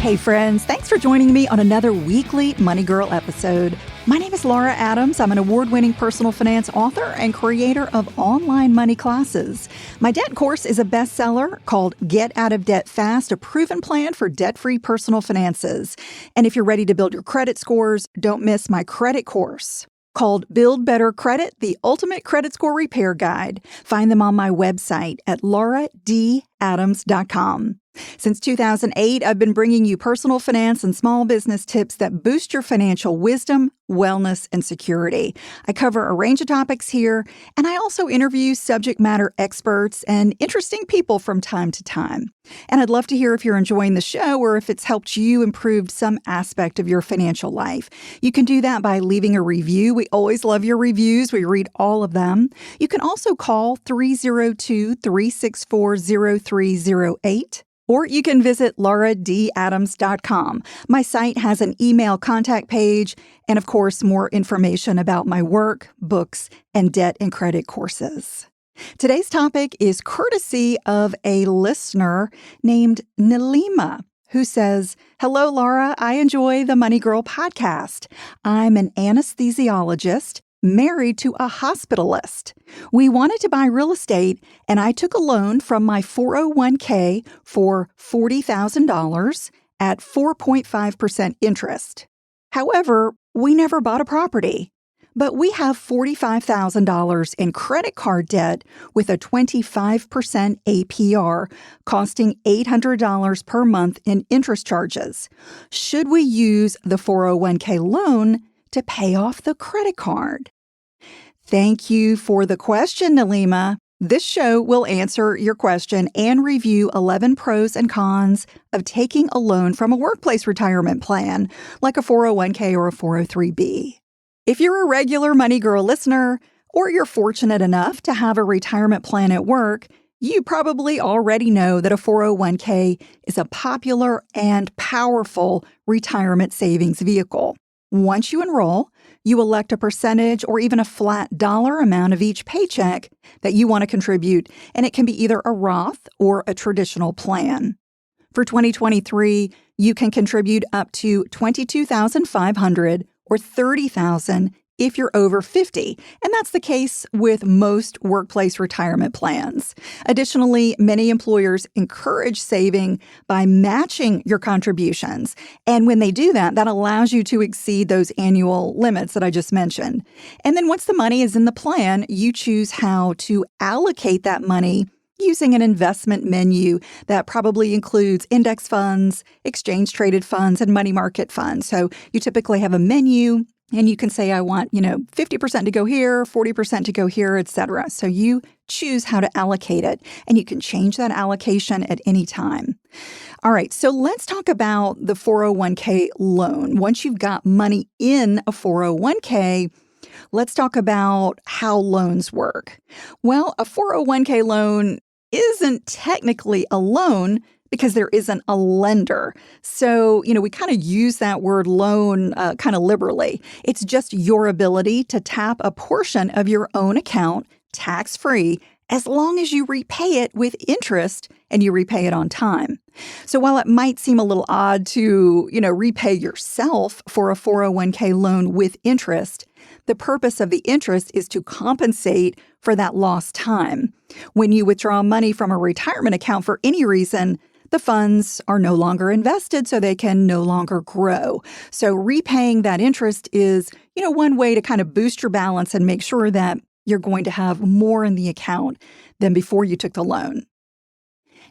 Hey friends, thanks for joining me on another weekly Money Girl episode. My name is Laura Adams. I'm an award-winning personal finance author and creator of online money classes. My debt course is a bestseller called Get Out of Debt Fast, a proven plan for debt-free personal finances. And if you're ready to build your credit scores, don't miss my credit course called Build Better Credit, the Ultimate Credit Score Repair Guide. Find them on my website at lauradadams.com. Since 2008, I've been bringing you personal finance and small business tips that boost your financial wisdom, wellness, and security. I cover a range of topics here, and I also interview subject matter experts and interesting people from time to time. And I'd love to hear if you're enjoying the show or if it's helped you improve some aspect of your financial life. You can do that by leaving a review. We always love your reviews. We read all of them. You can also call 302-364-0308. Or you can visit lauradadams.com. My site has an email contact page and, of course, more information about my work, books, and debt and credit courses. Today's topic is courtesy of a listener named Nalima, who says, "Hello, Laura. I enjoy the Money Girl podcast. I'm an anesthesiologist married to a hospitalist. We wanted to buy real estate, and I took a loan from my 401k for $40,000 at 4.5% interest. However, we never bought a property. But we have $45,000 in credit card debt with a 25% APR, costing $800 per month in interest charges. Should we use the 401k loan to pay off the credit card?" Thank you for the question, Nalima. This show will answer your question and review 11 pros and cons of taking a loan from a workplace retirement plan, like a 401k or a 403b. If you're a regular Money Girl listener, or you're fortunate enough to have a retirement plan at work, you probably already know that a 401k is a popular and powerful retirement savings vehicle. Once you enroll, you elect a percentage or even a flat dollar amount of each paycheck that you want to contribute, and it can be either a Roth or a traditional plan. For 2023, you can contribute up to $22,500 or $30,000 if you're over 50, and that's the case with most workplace retirement plans. Additionally, many employers encourage saving by matching your contributions, and when they do that, that allows you to exceed those annual limits that I just mentioned. And then once the money is in the plan, you choose how to allocate that money using an investment menu that probably includes index funds, exchange-traded funds, and money market funds. So you typically have a menu, and you can say, I want, 50% to go here, 40% to go here, etc. So you choose how to allocate it, and you can change that allocation at any time. All right, so let's talk about the 401k loan. Once you've got money in a 401k, let's talk about how loans work. Well, a 401k loan isn't technically a loan because there isn't a lender. So, we kind of use that word loan kind of liberally. It's just your ability to tap a portion of your own account tax-free as long as you repay it with interest and you repay it on time. So while it might seem a little odd to, repay yourself for a 401k loan with interest, the purpose of the interest is to compensate for that lost time. When you withdraw money from a retirement account for any reason, the funds are no longer invested, so they can no longer grow. So repaying that interest is, one way to kind of boost your balance and make sure that you're going to have more in the account than before you took the loan.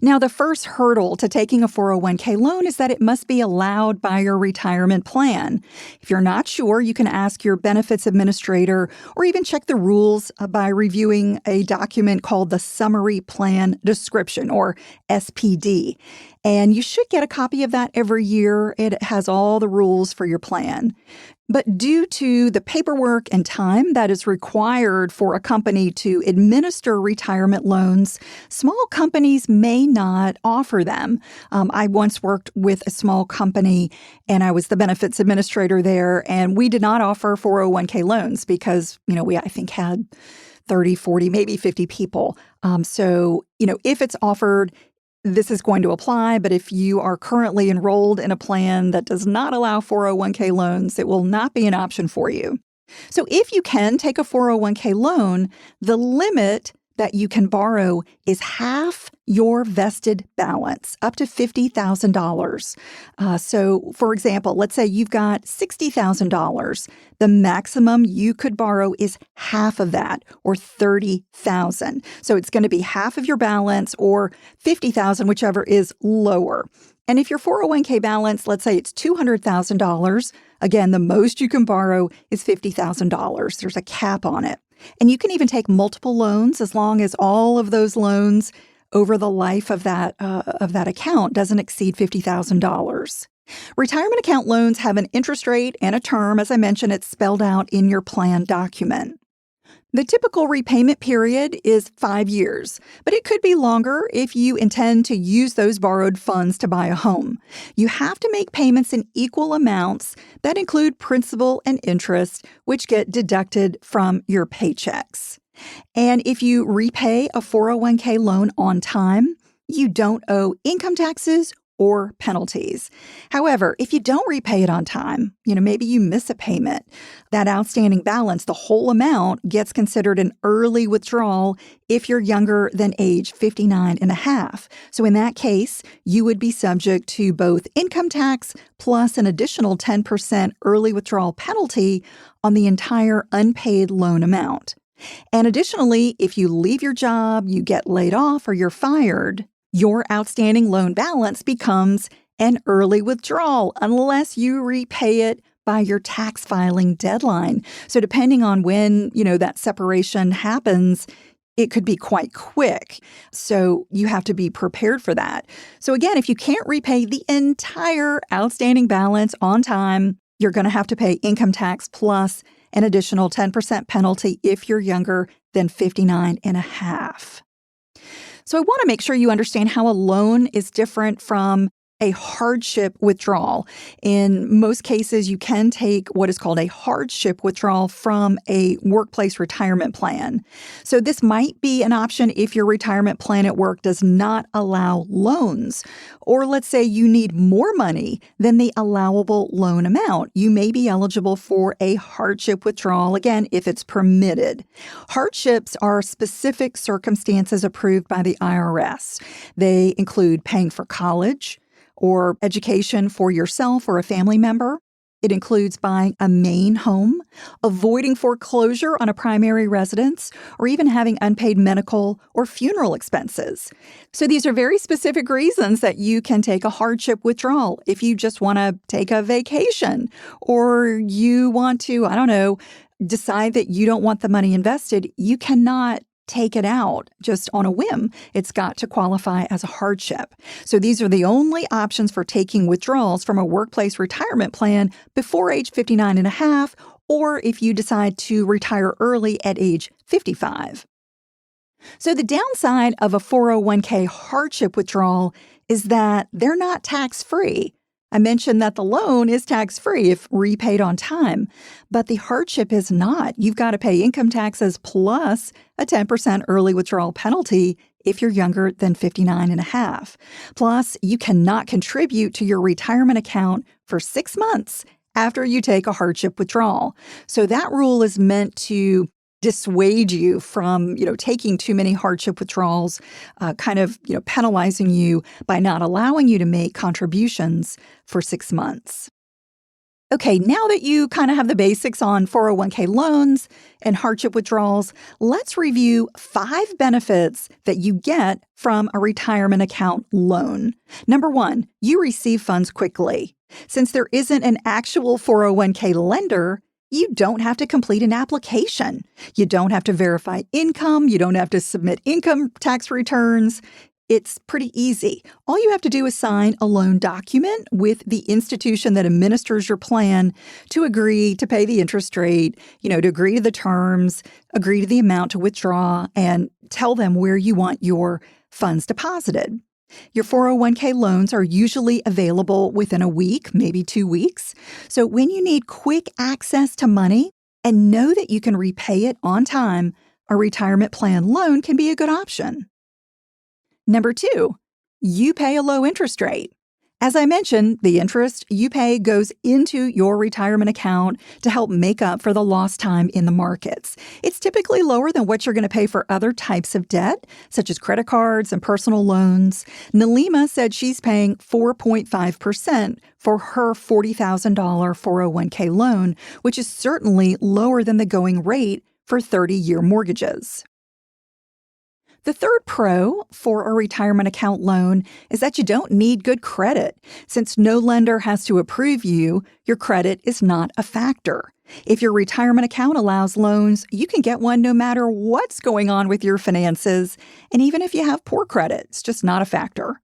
Now, the first hurdle to taking a 401k loan is that it must be allowed by your retirement plan. If you're not sure, you can ask your benefits administrator or even check the rules by reviewing a document called the Summary Plan Description, or SPD. And you should get a copy of that every year. It has all the rules for your plan. But due to the paperwork and time that is required for a company to administer retirement loans, small companies may not offer them. I once worked with a small company, and I was the benefits administrator there, and we did not offer 401k loans because, we, I think, had 30, 40, maybe 50 people. So, if it's offered, this is going to apply, but if you are currently enrolled in a plan that does not allow 401k loans, it will not be an option for you. So if you can take a 401k loan, the limit that you can borrow is half your vested balance, up to $50,000. So, for example, let's say you've got $60,000. The maximum you could borrow is half of that, or $30,000. So it's going to be half of your balance, or $50,000, whichever is lower. And if your 401k balance, let's say it's $200,000, again, the most you can borrow is $50,000. There's a cap on it. And you can even take multiple loans as long as all of those loans over the life of that account doesn't exceed $50,000. Retirement account loans have an interest rate and a term. As I mentioned, it's spelled out in your plan document. The typical repayment period is 5 years, but it could be longer if you intend to use those borrowed funds to buy a home. You have to make payments in equal amounts that include principal and interest, which get deducted from your paychecks. And if you repay a 401k loan on time, you don't owe income taxes or penalties. However, if you don't repay it on time, maybe you miss a payment, that outstanding balance, the whole amount, gets considered an early withdrawal if you're younger than age 59 and a half. So in that case, you would be subject to both income tax plus an additional 10% early withdrawal penalty on the entire unpaid loan amount. And additionally, if you leave your job, you get laid off, or you're fired, your outstanding loan balance becomes an early withdrawal unless you repay it by your tax filing deadline. So depending on when, that separation happens, it could be quite quick. So you have to be prepared for that. So again, if you can't repay the entire outstanding balance on time, you're going to have to pay income tax plus an additional 10% penalty if you're younger than 59 and a half. So I want to make sure you understand how a loan is different from a hardship withdrawal. In most cases, you can take what is called a hardship withdrawal from a workplace retirement plan. So this might be an option if your retirement plan at work does not allow loans. Or let's say you need more money than the allowable loan amount. You may be eligible for a hardship withdrawal, again, if it's permitted. Hardships are specific circumstances approved by the IRS. They include paying for college, or education for yourself or a family member. It includes buying a main home, avoiding foreclosure on a primary residence, or even having unpaid medical or funeral expenses. So these are very specific reasons that you can take a hardship withdrawal. If you just want to take a vacation, or you want to, decide that you don't want the money invested, you cannot take it out just on a whim. It's got to qualify as a hardship. So these are the only options for taking withdrawals from a workplace retirement plan before age 59 and a half, or if you decide to retire early at age 55. So the downside of a 401k hardship withdrawal is that they're not tax-free. I mentioned that the loan is tax-free if repaid on time, but the hardship is not. You've got to pay income taxes plus a 10% early withdrawal penalty if you're younger than 59 and a half. Plus, you cannot contribute to your retirement account for 6 months after you take a hardship withdrawal. So that rule is meant to dissuade you from, taking too many hardship withdrawals, penalizing you by not allowing you to make contributions for 6 months. Okay, now that you kind of have the basics on 401k loans and hardship withdrawals, let's review 5 benefits that you get from a retirement account loan. Number 1, you receive funds quickly. Since there isn't an actual 401k lender, you don't have to complete an application. You don't have to verify income. You don't have to submit income tax returns. It's pretty easy. All you have to do is sign a loan document with the institution that administers your plan to agree to pay the interest rate, to agree to the terms, agree to the amount to withdraw, and tell them where you want your funds deposited. Your 401k loans are usually available within a week, maybe 2 weeks. So when you need quick access to money and know that you can repay it on time, a retirement plan loan can be a good option. Number 2, you pay a low interest rate. As I mentioned, the interest you pay goes into your retirement account to help make up for the lost time in the markets. It's typically lower than what you're going to pay for other types of debt, such as credit cards and personal loans. Nalima said she's paying 4.5% for her $40,000 401k loan, which is certainly lower than the going rate for 30-year mortgages. The third pro for a retirement account loan is that you don't need good credit. Since no lender has to approve you, your credit is not a factor. If your retirement account allows loans, you can get one no matter what's going on with your finances, and even if you have poor credit, it's just not a factor.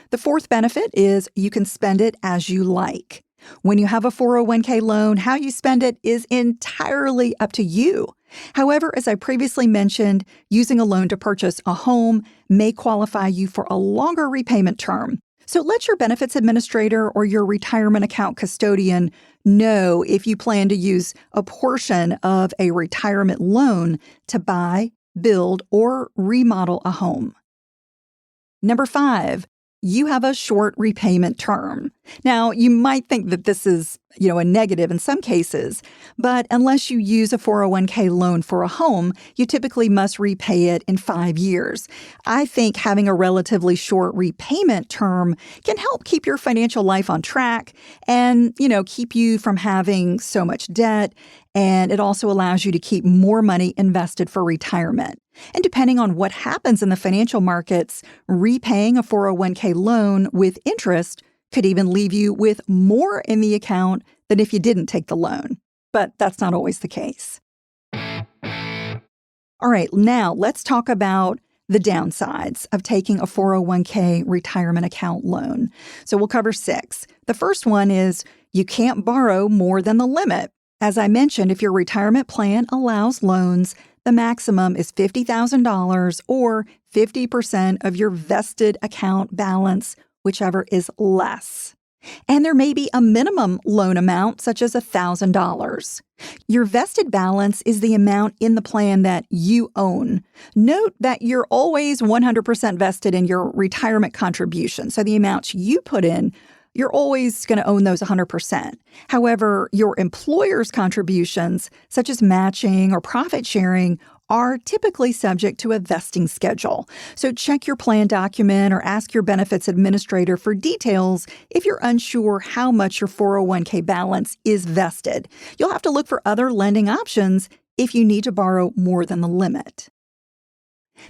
The fourth benefit is you can spend it as you like. When you have a 401k loan, how you spend it is entirely up to you. However, as I previously mentioned, using a loan to purchase a home may qualify you for a longer repayment term. So let your benefits administrator or your retirement account custodian know if you plan to use a portion of a retirement loan to buy, build, or remodel a home. Number 5, you have a short repayment term. Now, you might think that this is, a negative in some cases, but unless you use a 401k loan for a home, you typically must repay it in 5 years. I think having a relatively short repayment term can help keep your financial life on track and, keep you from having so much debt. And it also allows you to keep more money invested for retirement. And depending on what happens in the financial markets, repaying a 401k loan with interest could even leave you with more in the account than if you didn't take the loan. But that's not always the case. All right, now let's talk about the downsides of taking a 401k retirement account loan. So we'll cover 6. The first one is you can't borrow more than the limit. As I mentioned, if your retirement plan allows loans, the maximum is $50,000 or 50% of your vested account balance, whichever is less. And there may be a minimum loan amount, such as $1,000. Your vested balance is the amount in the plan that you own. Note that you're always 100% vested in your retirement contribution, so the amounts you put in, you're always going to own those 100%. However, your employer's contributions, such as matching or profit sharing, are typically subject to a vesting schedule. So check your plan document or ask your benefits administrator for details if you're unsure how much your 401k balance is vested. You'll have to look for other lending options if you need to borrow more than the limit.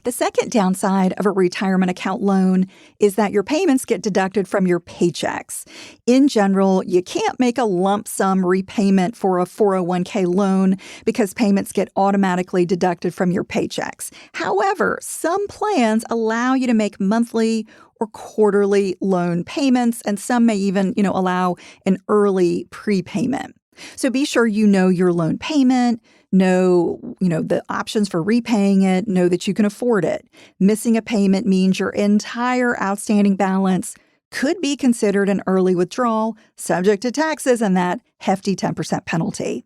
The second downside of a retirement account loan is that your payments get deducted from your paychecks. In general, you can't make a lump sum repayment for a 401k loan because payments get automatically deducted from your paychecks. However, some plans allow you to make monthly or quarterly loan payments, and some may even, allow an early prepayment. So be sure you know your loan payment, know, the options for repaying it, know that you can afford it. Missing a payment means your entire outstanding balance could be considered an early withdrawal, subject to taxes and that hefty 10% penalty.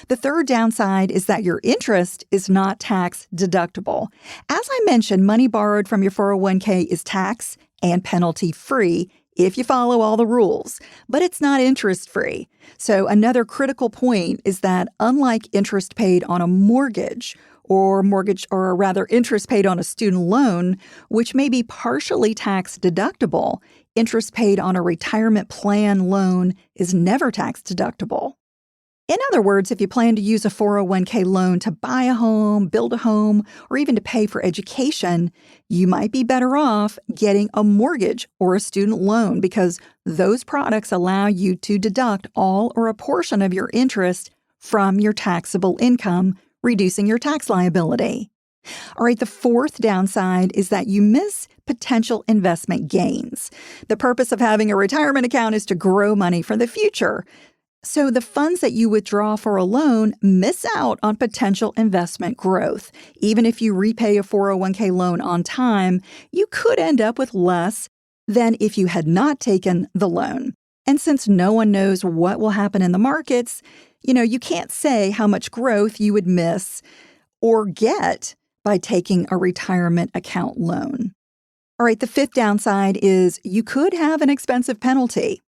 The third downside is that your interest is not tax deductible. As I mentioned, money borrowed from your 401k is tax and penalty free if you follow all the rules, but it's not interest-free. So another critical point is that unlike interest paid on a mortgage, or interest paid on a student loan, which may be partially tax deductible, interest paid on a retirement plan loan is never tax deductible. In other words, if you plan to use a 401k loan to buy a home, build a home, or even to pay for education, you might be better off getting a mortgage or a student loan because those products allow you to deduct all or a portion of your interest from your taxable income, reducing your tax liability. All right, the fourth downside is that you miss potential investment gains. The purpose of having a retirement account is to grow money for the future. So the funds that you withdraw for a loan miss out on potential investment growth. Even if you repay a 401k loan on time, you could end up with less than if you had not taken the loan. And since no one knows what will happen in the markets, you can't say how much growth you would miss or get by taking a retirement account loan. All right, the fifth downside is you could have an expensive penalty.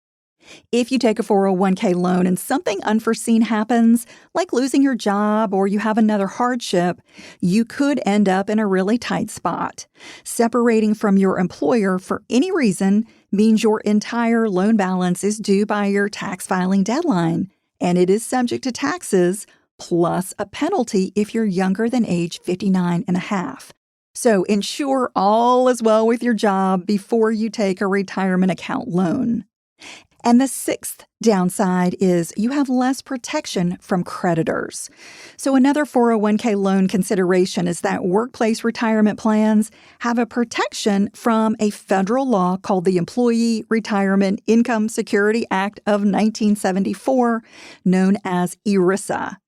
If you take a 401k loan and something unforeseen happens, like losing your job or you have another hardship, you could end up in a really tight spot. Separating from your employer for any reason means your entire loan balance is due by your tax filing deadline, and it is subject to taxes plus a penalty if you're younger than age 59 and a half. So ensure all is well with your job before you take a retirement account loan. And the sixth downside is you have less protection from creditors. So another 401k loan consideration is that workplace retirement plans have a protection from a federal law called the Employee Retirement Income Security Act of 1974, known as ERISA.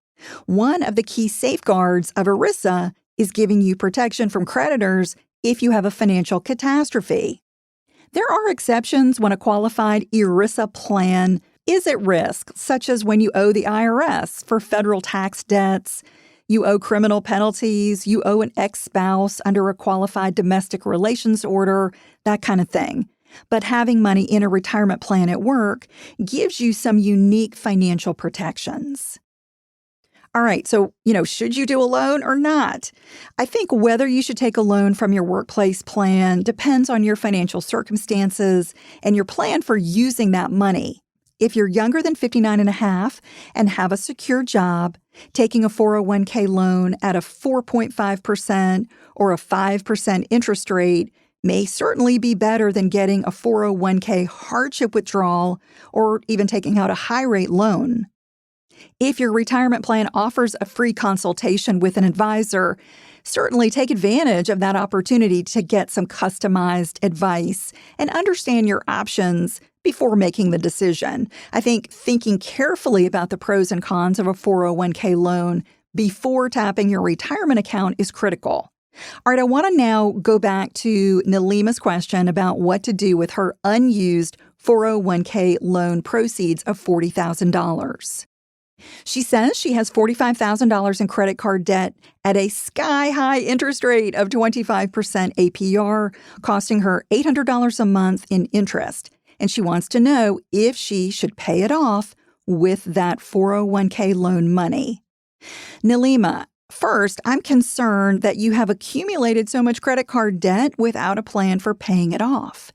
One of the key safeguards of ERISA is giving you protection from creditors if you have a financial catastrophe. There are exceptions when a qualified ERISA plan is at risk, such as when you owe the IRS for federal tax debts, you owe criminal penalties, you owe an ex-spouse under a qualified domestic relations order, that kind of thing. But having money in a retirement plan at work gives you some unique financial protections. All right, so, should you do a loan or not? I think whether you should take a loan from your workplace plan depends on your financial circumstances and your plan for using that money. If you're younger than 59 and a half and have a secure job, taking a 401k loan at a 4.5% or a 5% interest rate may certainly be better than getting a 401k hardship withdrawal or even taking out a high-rate loan. If your retirement plan offers a free consultation with an advisor, certainly take advantage of that opportunity to get some customized advice and understand your options before making the decision. I think thinking carefully about the pros and cons of a 401k loan before tapping your retirement account is critical. All right, I want to now go back to Nalima's question about what to do with her unused 401k loan proceeds of $40,000. She says she has $45,000 in credit card debt at a sky-high interest rate of 25% APR, costing her $800 a month in interest. And she wants to know if she should pay it off with that 401k loan money. Nalima, first, I'm concerned that you have accumulated so much credit card debt without a plan for paying it off.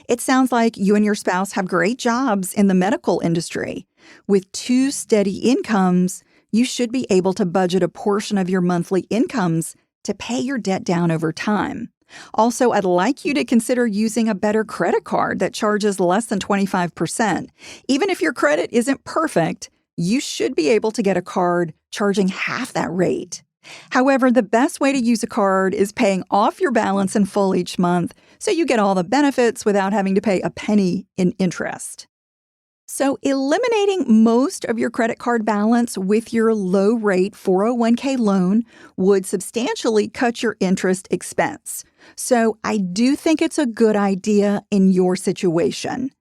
It sounds like you and your spouse have great jobs in the medical industry. With 2 steady incomes, you should be able to budget a portion of your monthly incomes to pay your debt down over time. Also, I'd like you to consider using a better credit card that charges less than 25%. Even if your credit isn't perfect, you should be able to get a card charging half that rate. However, the best way to use a card is paying off your balance in full each month so you get all the benefits without having to pay a penny in interest. So eliminating most of your credit card balance with your low-rate 401k loan would substantially cut your interest expense. So I do think it's a good idea in your situation.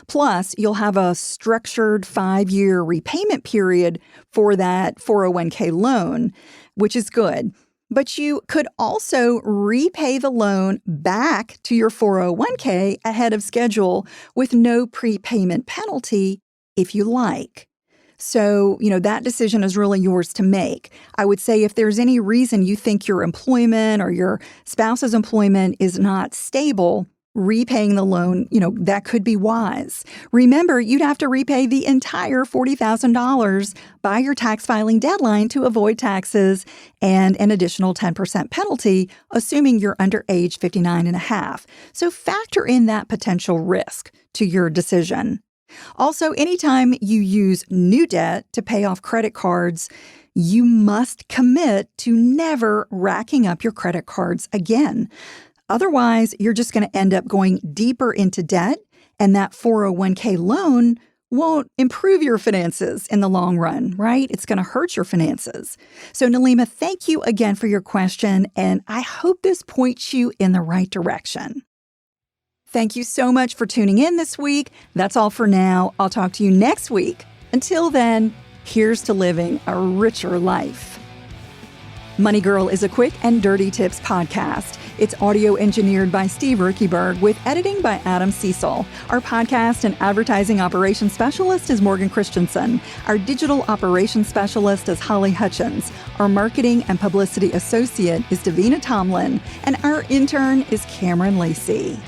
Plus, you'll have a structured 5-year repayment period for that 401k loan, which is good. But you could also repay the loan back to your 401k ahead of schedule with no prepayment penalty if you like. So, that decision is really yours to make. I would say if there's any reason you think your employment or your spouse's employment is not stable, repaying the loan, that could be wise. Remember, you'd have to repay the entire $40,000 by your tax filing deadline to avoid taxes and an additional 10% penalty, assuming you're under age 59 and a half. So factor in that potential risk to your decision. Also, anytime you use new debt to pay off credit cards, you must commit to never racking up your credit cards again. Otherwise, you're just going to end up going deeper into debt, and that 401k loan won't improve your finances in the long run, right? It's going to hurt your finances. So, Nalima, thank you again for your question, and I hope this points you in the right direction. Thank you so much for tuning in this week. That's all for now. I'll talk to you next week. Until then, here's to living a richer life. Money Girl is a quick and dirty tips podcast. It's audio engineered by Steve Riekeberg with editing by Adam Cecil. Our podcast and advertising operations specialist is Morgan Christensen. Our digital operations specialist is Holly Hutchins. Our marketing and publicity associate is Davina Tomlin. And our intern is Cameron Lacey.